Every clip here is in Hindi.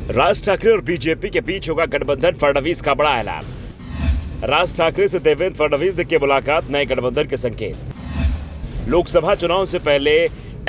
राज ठाकरे और बीजेपी के बीच होगा गठबंधन, फडणवीस का बड़ा ऐलान। राज ठाकरे से देवेंद्र फडणवीस की मुलाकात, नए गठबंधन के संकेत। लोकसभा चुनाव से पहले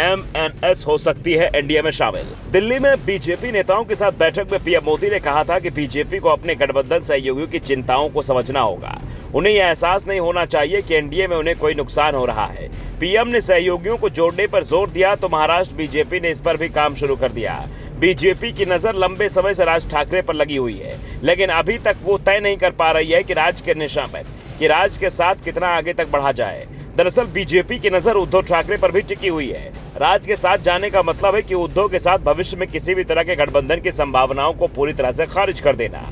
एमएनएस हो सकती है एनडीए में शामिल। दिल्ली में बीजेपी नेताओं के साथ बैठक में पीएम मोदी ने कहा था कि बीजेपी को अपने गठबंधन सहयोगियों की चिंताओं को समझना होगा। उन्हें यह एहसास नहीं होना चाहिए कि एनडीए में उन्हें कोई नुकसान हो रहा है। पीएम ने सहयोगियों को जोड़ने पर जोर दिया तो महाराष्ट्र बीजेपी ने इस पर भी काम शुरू कर दिया। बीजेपी की नजर लंबे समय से राज ठाकरे पर लगी हुई है, लेकिन अभी तक वो तय नहीं कर पा रही है कि राज के साथ कितना आगे तक बढ़ा जाए। दरअसल बीजेपी की नजर उद्धव ठाकरे पर भी टिकी हुई है। राज के साथ जाने का मतलब है कि उद्धव के साथ भविष्य में किसी भी तरह के गठबंधन की संभावनाओं को पूरी तरह से खारिज कर देना।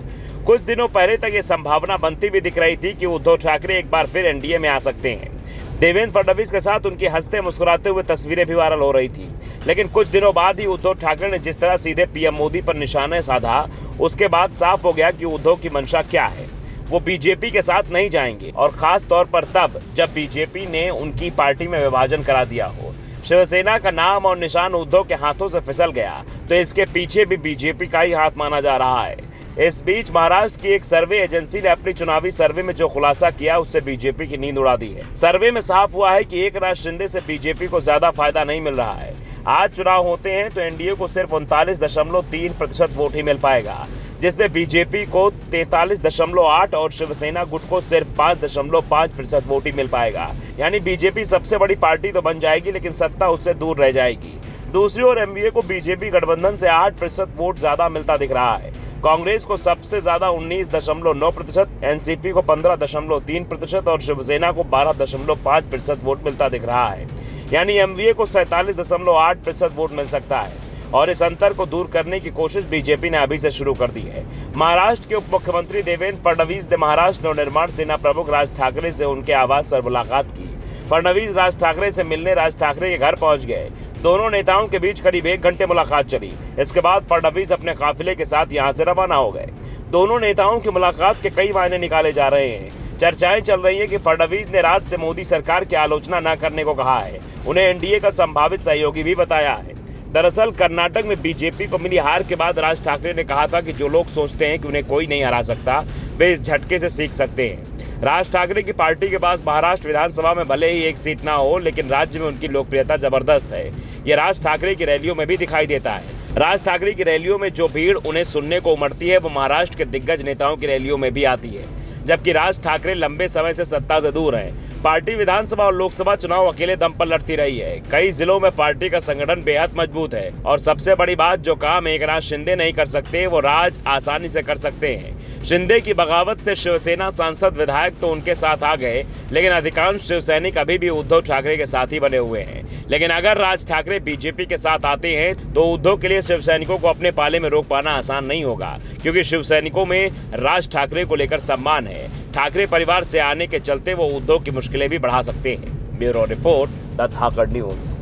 कुछ दिनों पहले तक ये संभावना बनती भी दिख रही थी कि उद्धव ठाकरे एक बार फिर एनडीए में आ सकते हैं। देवेंद्र फडणवीस के साथ उनकी हंसते मुस्कुराते हुए तस्वीरें भी वायरल हो रही थी, लेकिन कुछ दिनों बाद ही उद्धव ठाकरे ने जिस तरह सीधे पीएम मोदी पर निशाना साधा, उसके बाद साफ हो गया कि उद्धव की मंशा क्या है। वो बीजेपी के साथ नहीं जाएंगे, और खास तौर पर तब जब बीजेपी ने उनकी पार्टी में विभाजन करा दिया हो। शिवसेना का नाम और निशान उद्धव के हाथों से फिसल गया तो इसके पीछे भी बीजेपी का ही हाथ माना जा रहा है। इस बीच महाराष्ट्र की एक सर्वे एजेंसी ने अपनी चुनावी सर्वे में जो खुलासा किया उससे बीजेपी की नींद उड़ा दी है। सर्वे में साफ हुआ है कि एकनाथ शिंदे से बीजेपी को ज्यादा फायदा नहीं मिल रहा है। आज चुनाव होते हैं तो एनडीए को सिर्फ 39.3% वोट ही मिल पाएगा, जिसमें बीजेपी को 43.8 और शिवसेना गुट को सिर्फ 5.5% वोट ही मिल पाएगा। यानी बीजेपी सबसे बड़ी पार्टी तो बन जाएगी, लेकिन सत्ता उससे दूर रह जाएगी। दूसरी ओर एमवीए को बीजेपी गठबंधन से 8% वोट ज्यादा मिलता दिख रहा है। कांग्रेस को सबसे ज्यादा 19.9%, एनसीपी को 15.3% और शिवसेना को 12.5% वोट मिलता दिख रहा है। यानी एमवीए को 47.8% वोट मिल सकता है, और इस अंतर को दूर करने की कोशिश बीजेपी ने अभी से शुरू कर दी है। महाराष्ट्र के उप मुख्यमंत्री देवेंद्र फडणवीस ने महाराष्ट्र नवनिर्माण सेना प्रमुख राज ठाकरे से उनके आवास पर मुलाकात की। फडणवीस राज ठाकरे से मिलने राज ठाकरे के घर पहुंच गए। दोनों नेताओं के बीच करीब 1 घंटे मुलाकात चली। इसके बाद फडणवीस अपने काफिले के साथ यहां से रवाना हो गए। दोनों नेताओं की मुलाकात के कई मायने निकाले जा रहे हैं। चर्चाएं चल रही है कि फडणवीस ने राज से मोदी सरकार की आलोचना न करने को कहा है। उन्हें एनडीए का संभावित सहयोगी भी बताया है। दरअसल कर्नाटक में बीजेपी को मिली हार के बाद राज ठाकरे ने कहा था कि जो लोग सोचते हैं कि उन्हें कोई नहीं हरा सकता, वे इस झटके से सीख सकते हैं। राज ठाकरे की पार्टी के पास महाराष्ट्र विधानसभा में भले ही एक सीट ना हो, लेकिन राज्य में उनकी लोकप्रियता जबरदस्त है। ये राज ठाकरे की रैलियों में भी दिखाई देता है। राज ठाकरे की रैलियों में जो भीड़ उन्हें सुनने को उमड़ती है, वो महाराष्ट्र के दिग्गज नेताओं की रैलियों में भी आती है। जबकि राज ठाकरे लंबे समय से सत्ता से दूर है। पार्टी विधानसभा और लोकसभा चुनाव अकेले दम पर लड़ती रही है। कई जिलों में पार्टी का संगठन बेहद मजबूत है, और सबसे बड़ी बात, जो काम एकनाथ शिंदे नहीं कर सकते, वो राज आसानी से कर सकते हैं। शिंदे की बगावत से शिवसेना सांसद विधायक तो उनके साथ आ गए, लेकिन अधिकांश शिवसैनिक अभी भी उद्धव ठाकरे के साथ ही बने हुए हैं। लेकिन अगर राज ठाकरे बीजेपी के साथ आते हैं तो उद्धव के लिए शिवसैनिकों को अपने पाले में रोक पाना आसान नहीं होगा, क्योंकि शिवसैनिकों में राज ठाकरे को लेकर सम्मान है। ठाकरे परिवार से आने के चलते वो उद्धव की मुश्किलें भी बढ़ा सकते हैं। Bureau report, the Dhakad news.